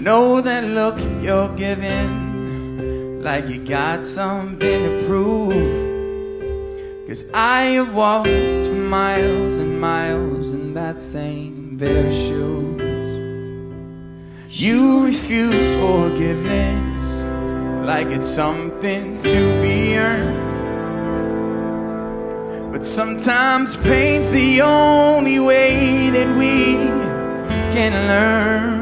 know that look you're giving, like you got something to prove. 'Cause I have walked miles and miles in that same pair of shoes. You refuse forgiveness, like it's something to be earned. But sometimes pain's the only way that we can learn.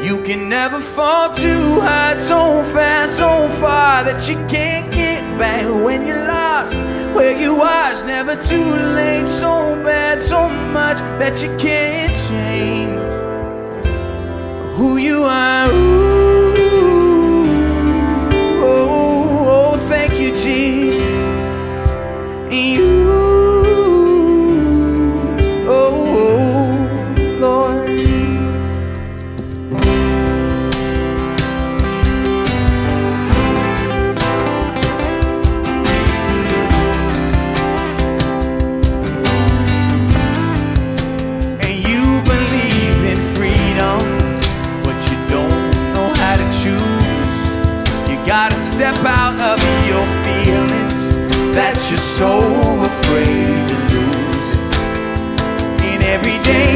You can never fall too high, so fast, so far that you can't get back when you're lost. Where you was never too late, so bad, so much that you can't change who you are. Ooh, oh, oh, thank you, Jesus. You, oh, oh, Lord. Gotta step out of your feelings that you're so afraid to lose. And every day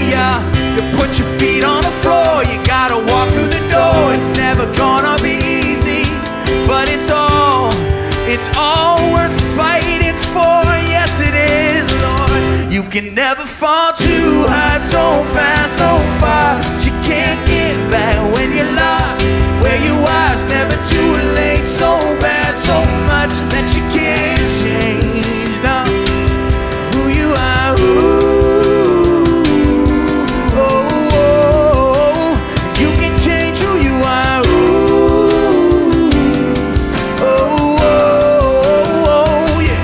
you put your feet on the floor, you gotta walk through the door. It's never gonna be easy, but it's all worth fighting for. Yes, it is, Lord. You can never fall too high, so fast, so far that you can't get back when you're lost. Where you was never too late, so bad, so much that you can't change now who you are. Ooh, oh, oh, oh. You can change who you are. Ooh, oh, oh, oh, yeah.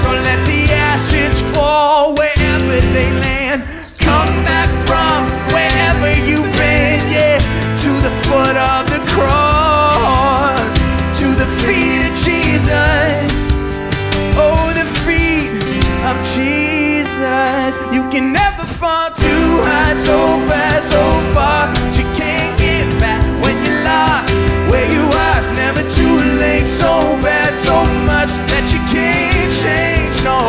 So let the ashes fall wherever they land. Come back from wherever you've been, yeah, to the foot of the cross, to the feet of Jesus. Oh, the feet of Jesus. You can never fall too high, so fast, so far that you can't get back when you're lost. Where you was never too late, so bad, so much that you can't change. No,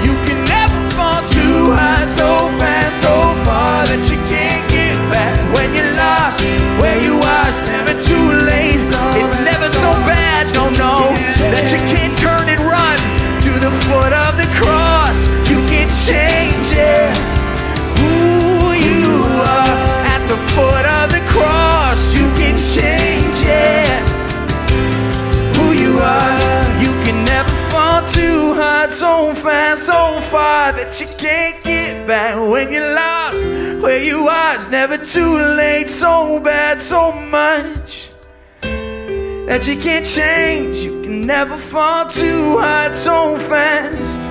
you can never fall too high, so fast, so far that you can't get back when you're lost. Where you was never too late. It's never so bad, no, no, that you can't turn and run to the foot of the cross. You can change it, who you are at the foot of the cross. You can change it, who you are. You can never fall too high, so fast, so far that you can't get back when you're lost. Where you was never too late, so bad, so much that you can't change. You can never fall too high, so fast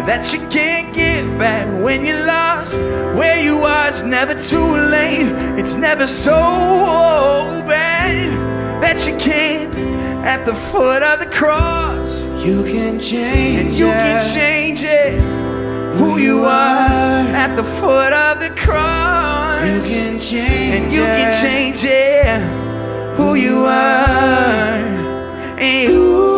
that you can't get back when you're lost. Where you was never too late. It's never so bad that you can't at the foot of the cross. You can change, and you can change it, who you are at the foot of the cross. You can change, and you can change it, who you are. And ooh,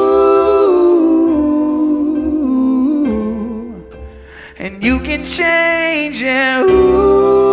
and you can change it. Ooh.